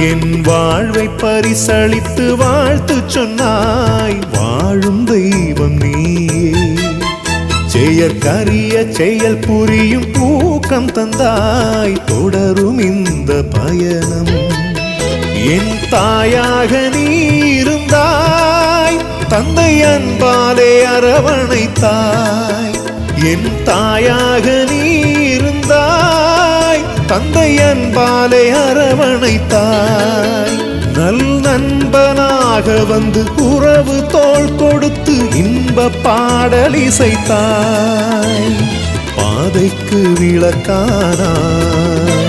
என் வாழ்வை பரிசளித்து வாழ்த்து சொன்னாய், வாழும் தெய்வம் நீயே. செயற்கரிய செயல் புரியும் ஊக்கம் தந்தாய், தொடரும் இந்த பயணம். என் தாயாக நீ இருந்தாய், தந்தை அன்பாலே அரவணைத்தாய். என் தாயாக நீ இருந்தாய், தந்தை அன்பாலே அரவணைத்தாய். நல் நண்பனாக வந்து உறவு தோள் கொடுத்து இன்ப பாடல் இசைத்தாய். பாதைக்கு விளக்கானாய்.